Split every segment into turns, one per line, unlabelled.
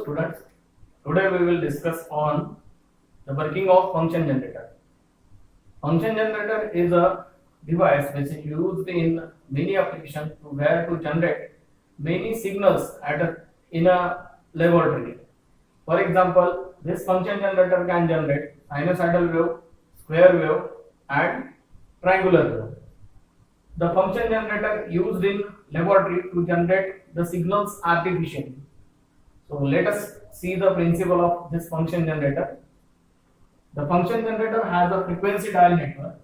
students, today we will discuss on the working of function generator. Function generator is a device which is used in many applications to generate many signals in a laboratory. For example, this function generator can generate sinusoidal wave, square wave and triangular wave. The function generator used in laboratory to generate the signals artificially. So let us see the principle of this function generator. The function generator has a frequency dial network.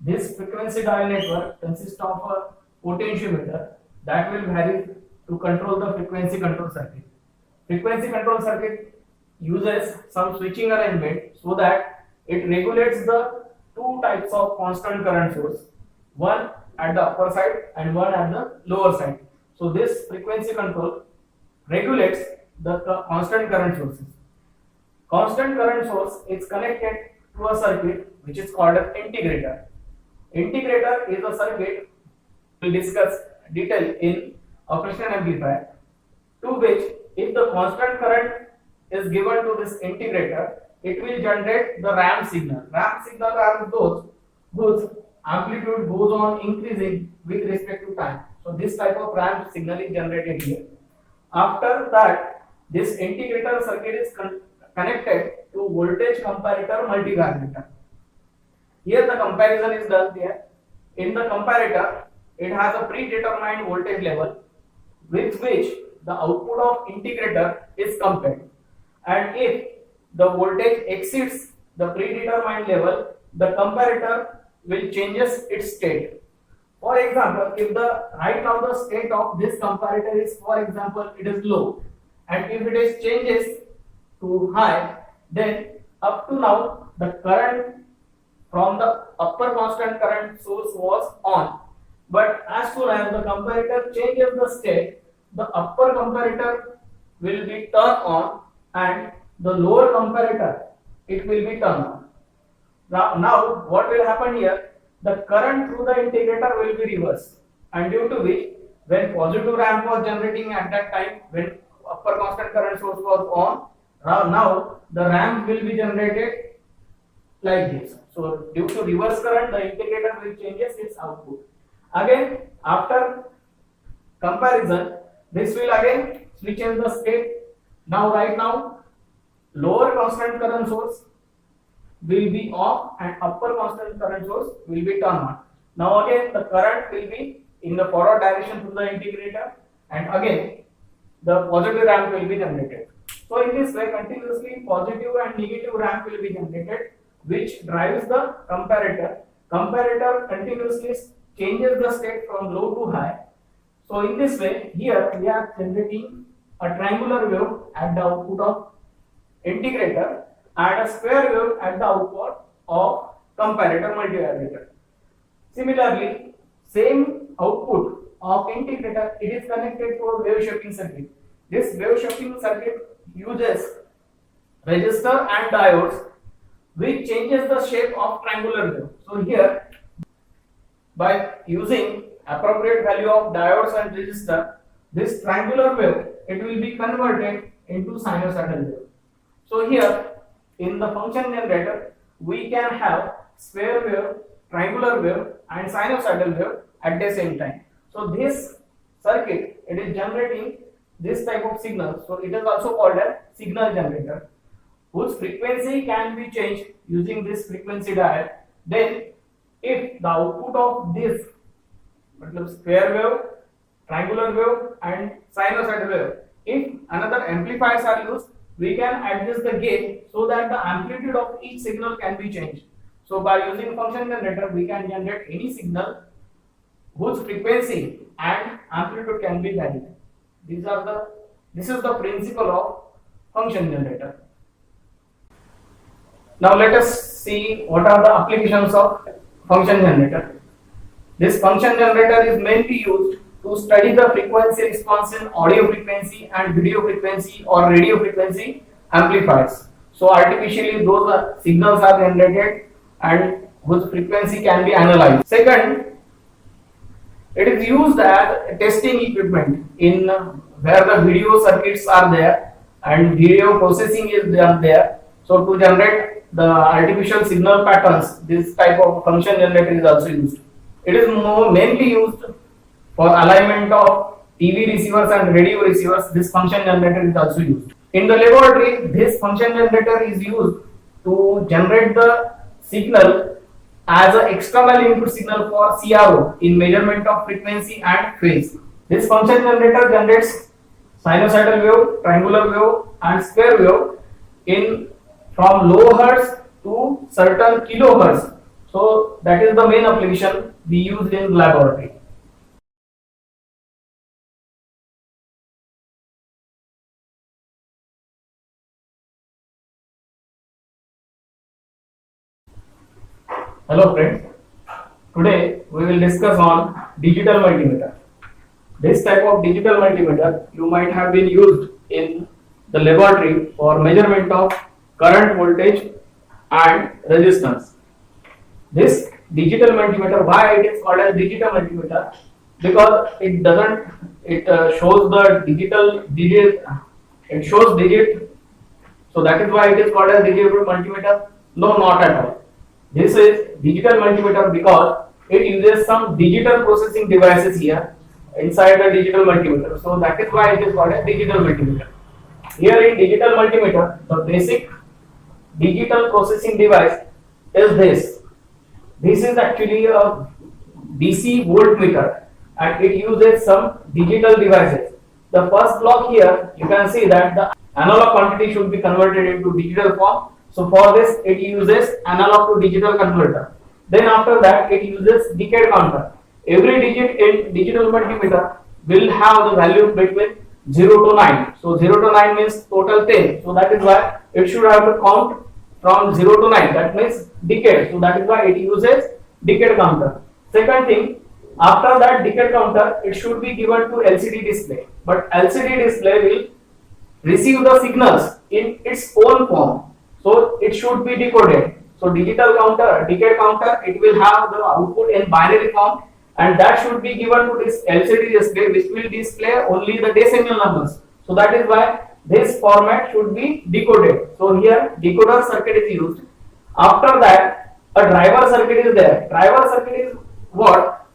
This frequency dial network consists of a potentiometer that will vary to control the frequency control circuit. Frequency control circuit uses some switching arrangement so that it regulates the two types of constant current source, one at the upper side and one at the lower side. So this frequency control regulates the constant current sources. Constant current source is connected to a circuit which is called an integrator. Integrator is a circuit we will discuss detail in operational amplifier, to which if the constant current is given to this integrator, it will generate the ramp signal. Ramp signal are those whose amplitude goes on increasing with respect to time. So this type of ramp signal is generated here. After that, this integrator circuit is connected to voltage comparator multivariator. Here the comparison is done here. In the comparator, it has a predetermined voltage level with which the output of integrator is compared. And if the voltage exceeds the predetermined level, the comparator will changes its state. For example, if right now the state of this comparator is, for example, it is low, and if it is changes to high, then up to now the current from the upper constant current source was on. But as soon as the comparator changes the state, the upper comparator will be turned on and the lower comparator it will be turned on. Now what will happen here? The current through the integrator will be reversed, and due to which when positive ramp was generating at that time when upper constant current source was on, now the ramp will be generated like this. So due to reverse current, the integrator will changes its output. Again, after comparison, this will again switches the state. Now right now lower constant current source will be off and upper constant current source will be turned on. Now again the current will be in the forward direction through the integrator, and again the positive ramp will be generated. So in this way continuously positive and negative ramp will be generated, which drives the comparator. Comparator continuously changes the state from low to high. So in this way here we are generating a triangular wave at the output of integrator and a square wave at the output of comparator multivariator. Similarly, same output of integrator, it is connected to a wave shaping circuit. This wave shaping circuit uses resistor and diodes which changes the shape of triangular wave. So here by using appropriate value of diodes and resistor, this triangular wave it will be converted into sinusoidal wave. So here in the function generator we can have square wave, triangular wave and sinusoidal wave at the same time. So this circuit it is generating this type of signal. So it is also called a signal generator, whose frequency can be changed using this frequency dial. Then if the output of this square wave, triangular wave and sinusoidal wave, if another amplifiers are used, we can adjust the gain so that the amplitude of each signal can be changed. So by using function generator we can generate any signal whose frequency and amplitude can be varied. This is the principle of function generator. Now let us see what are the applications of function generator. This function generator is mainly used to study the frequency response in audio frequency and video frequency or radio frequency amplifiers. So artificially those signals are generated and whose frequency can be analyzed. Second, it is used as a testing equipment in where the video circuits are there. and video processing is done there. So to generate the artificial signal patterns, this type of function generator is also used. It is mainly used for alignment of TV receivers and radio receivers. This function generator is also used. In the laboratory, this function generator is used to generate the signal as an external input signal for CRO in measurement of frequency and phase. This function generator generates sinusoidal wave, triangular wave and square wave in from low hertz to certain kilohertz. So that is the main application we use in laboratory. Hello friends, today we will discuss on digital multimeter. This type of digital multimeter you might have been used in the laboratory for measurement of current, voltage and resistance. This digital multimeter, why it is called as digital multimeter? Because it shows the digital digit, it shows digit, so that is why it is called as digital multimeter. No, not at all. This is digital multimeter because it uses some digital processing devices here inside the digital multimeter. So that is why it is called a digital multimeter. Here in digital multimeter, the basic digital processing device is this. This is actually a DC voltmeter and it uses some digital devices. The first block here, you can see that the analog quantity should be converted into digital form. So for this, it uses analog to digital converter. Then after that, it uses decade counter. Every digit in digital multimeter will have the value between 0 to 9. So 0 to 9 means total 10. So that is why it should have to count from 0 to 9. That means decade. So that is why it uses decade counter. Second thing, after that decade counter, it should be given to LCD display. But LCD display will receive the signals in its own form. So it should be decoded. So digital counter, decade counter, it will have the output in binary form and that should be given to this LCD display which will display only the decimal numbers. So that is why this format should be decoded. So here decoder circuit is used. After that a driver circuit is there. Driver circuit is what?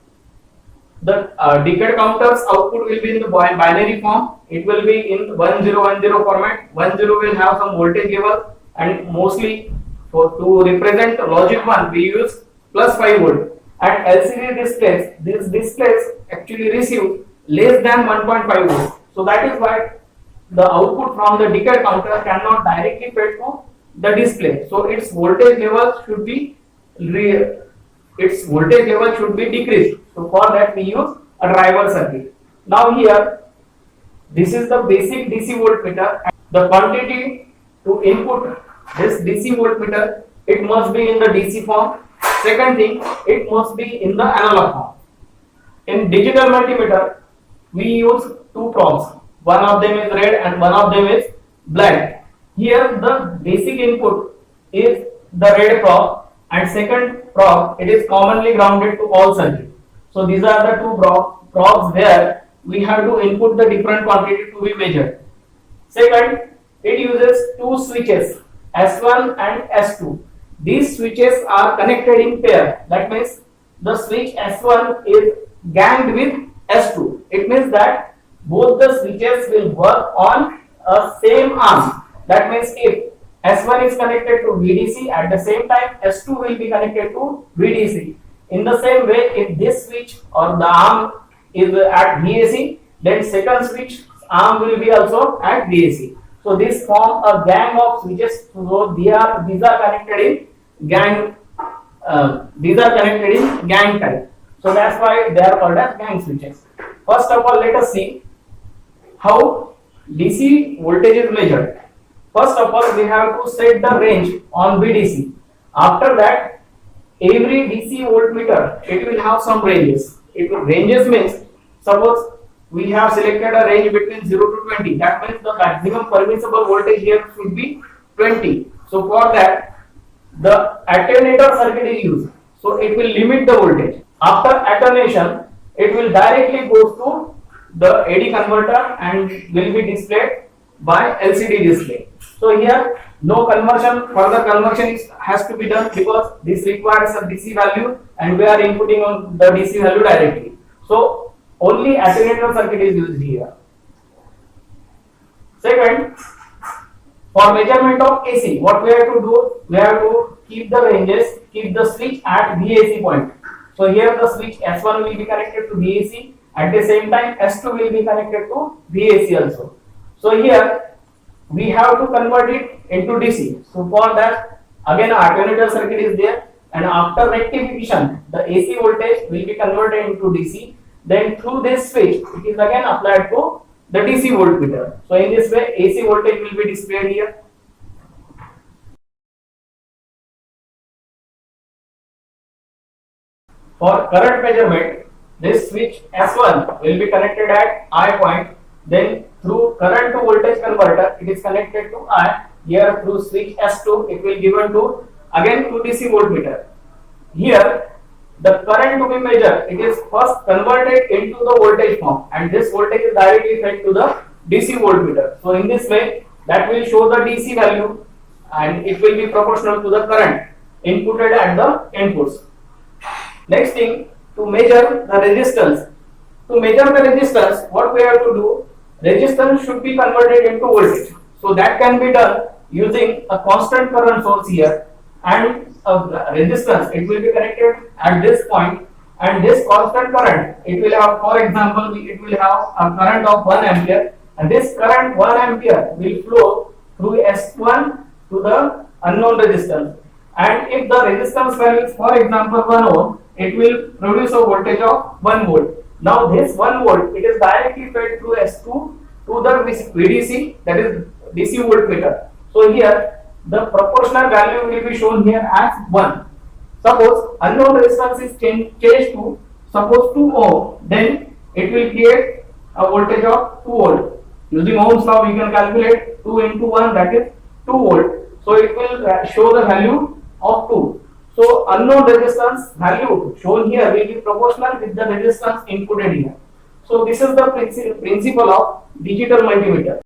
The decade counter's output will be in the binary form. It will be in 1010 format. 10 will have some voltage level and mostly to represent logic 1 we use plus 5 volt and LCD displays, these displays actually receive less than 1.5 volts. So that is why the output from the decade counter cannot directly fed to the display. So its voltage level should be decreased. So for that we use a driver circuit. Now here this is the basic DC voltmeter. The quantity to input this DC voltmeter, it must be in the DC form. Second thing, it must be in the analog form. In digital multimeter, we use two probes. One of them is red and one of them is black. Here the basic input is the red probe and second probe, it is commonly grounded to all circuit. So these are the two probes where we have to input the different quantity to be measured. Second, it uses two switches S1 and S2. These switches are connected in pair. That means the switch S1 is ganged with S2. It means that both the switches will work on a same arm. That means if S1 is connected to VDC, at the same time S2 will be connected to VDC. In the same way, if this switch or the arm is at VAC, then second switch arm will be also at VAC. So this form a gang of switches. So these are connected in gang. These are connected in gang type. So that's why they are called as gang switches. First of all, let us see how DC voltage is measured. First of all, we have to set the range on VDC. After that, every DC voltmeter it will have some ranges. Ranges means suppose we have selected a range between 0 to 20. That means the maximum permissible voltage here should be 20. So for that, the attenuator circuit is used. So it will limit the voltage. After attenuation, it will directly go to the AD converter and will be displayed by LCD display. So here no conversion, further conversion has to be done because this requires a DC value and we are inputting on the DC value directly. So only attenuator circuit is used here. Second, for measurement of AC, what we have to do, we have to keep the ranges, keep the switch at VAC point. So here the switch S1 will be connected to VAC, at the same time S2 will be connected to VAC also. So here we have to convert it into DC. So for that, again attenuator circuit is there, and after rectification the AC voltage will be converted into DC. Then through this switch it is again applied to the DC voltmeter. So in this way AC voltage will be displayed here. For current measurement, this switch S1 will be connected at I point, then through current to voltage converter it is connected to I. Here through switch S2 it will given to again to DC voltmeter. Here the current to be measured, it is first converted into the voltage form, and this voltage is directly fed to the DC voltmeter. So in this way that will show the DC value and it will be proportional to the current inputted at the inputs. Next thing, to measure the resistance. To measure the resistance, what we have to do, resistance should be converted into voltage. So that can be done using a constant current source here, and a resistance, it will be connected at this point, and this constant current, it will have, for example, it will have a current of 1 ampere, and this current 1 ampere will flow through S1 to the unknown resistance. And if the resistance value is, for example, 1 ohm, it will produce a voltage of 1 volt. Now this 1 volt, it is directly fed through S2 to the VDC, that is DC voltmeter. So here the proportional value will be shown here as 1. Suppose unknown resistance is changed to suppose 2 ohm, then it will create a voltage of 2 volt. Using Ohm's law we can calculate 2 into 1, that is 2 volt. So it will show the value of 2. So unknown resistance value shown here will be proportional with the resistance inputted here. So this is the principle of digital multimeter.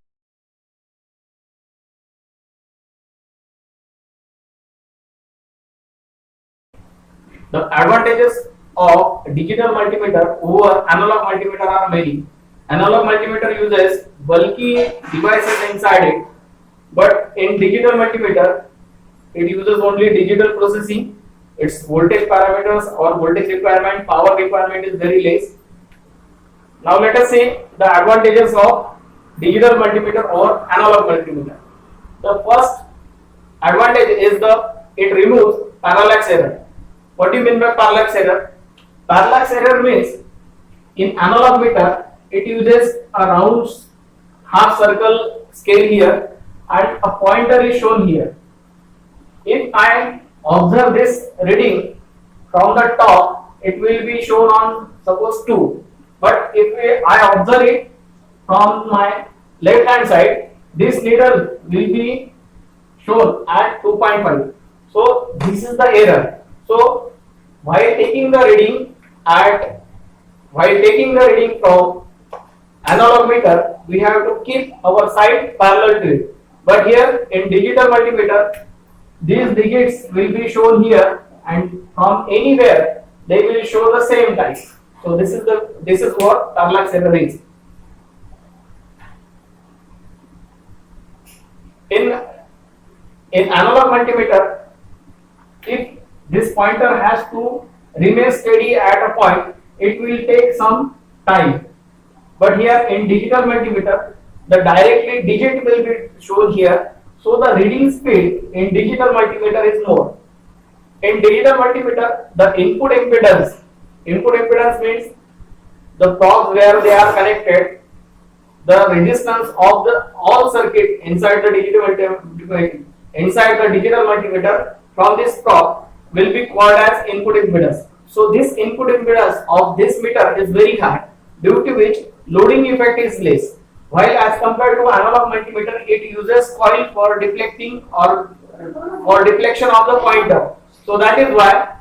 The advantages of digital multimeter over analog multimeter are many. Analog multimeter uses bulky devices inside it, but in digital multimeter it uses only digital processing. Its voltage parameters or voltage requirement, power requirement is very less. Now let us see the advantages of digital multimeter or analog multimeter. The first advantage is it removes parallax error. What do you mean by parallax error? Parallax error means in analog meter it uses a round half circle scale here and a pointer is shown here. If I observe this reading from the top, it will be shown on suppose 2. But if I observe it from my left hand side, this needle will be shown at 2.5. So this is the error. So while taking the reading from analog meter, we have to keep our side parallel to it. But here in digital multimeter, these digits will be shown here, and from anywhere they will show the same type. So this is what parallax error is. In analog multimeter, if this pointer has to remain steady at a point, it will take some time. But here in digital multimeter, the directly digit will be shown here. So the reading speed in digital multimeter is more. In digital multimeter, the input impedance means the probes where they are connected, the resistance of the all circuit inside the digital multimeter from this probe will be called as input impedance. So this input impedance of this meter is very high, due to which loading effect is less. While as compared to analog multimeter, it uses coil for deflecting or for deflection of the pointer. So that is why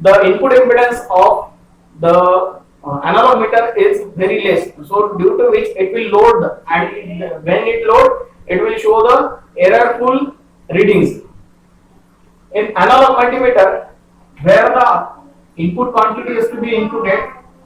the input impedance of the analog meter is very less. So due to which it will load, and when it load, it will show the errorful readings. In analog multimeter, where the input quantity is to be included,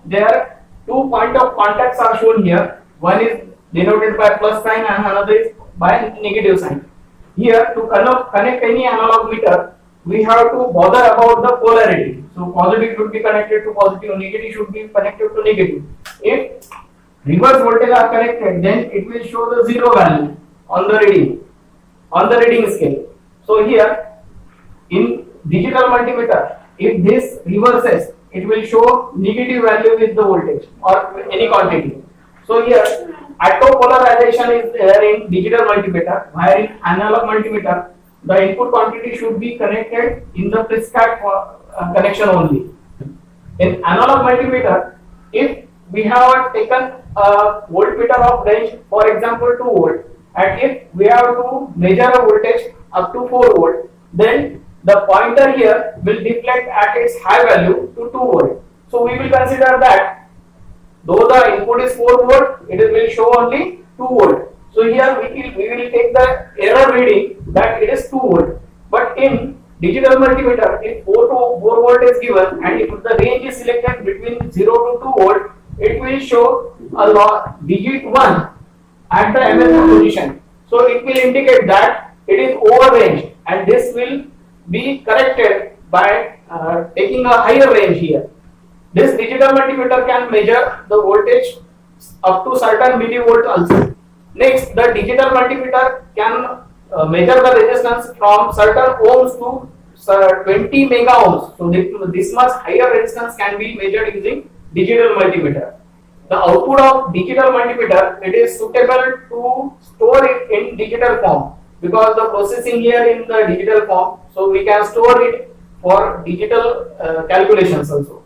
there two point of contacts are shown here. One is denoted by plus sign and another is by negative sign. Here to connect any analog meter, we have to bother about the polarity. So positive should be connected to positive, negative should be connected to negative. If reverse voltage are connected, then it will show the zero value on the reading scale. So here in digital multimeter, if this reverses, it will show negative value with the voltage or any quantity. So here autopolarization is there in digital multimeter, while in analog multimeter the input quantity should be connected in the prescribed connection only. In analog multimeter, if we have taken a voltmeter of range, for example 2 volt, and if we have to measure a voltage up to 4 volt, then the pointer here will deflect at its high value to 2 volt. So we will consider that though the input is 4 volt, it will show only 2 volt. So here we will take the error reading that it is 2 volt. But in digital multimeter, if 4 volt is given and if the range is selected between 0 to 2 volt, it will show a digit 1 at the MSM position. So it will indicate that it is over range, and this will be corrected by taking a higher range here. This digital multimeter can measure the voltage up to certain millivolt also. Next, the digital multimeter can measure the resistance from certain ohms to 20 mega ohms. So this much higher resistance can be measured using digital multimeter. The output of digital multimeter, it is suitable to store it in digital form because the processing here in the digital form, so we can store it for digital calculations also.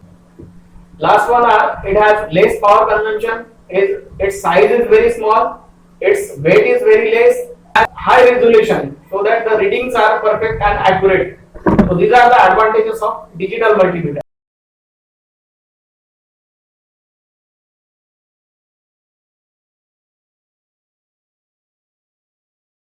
Last one, it has less power consumption, its size is very small, its weight is very less, and high resolution, so that the readings are perfect and accurate. So these are the advantages of digital multimeter.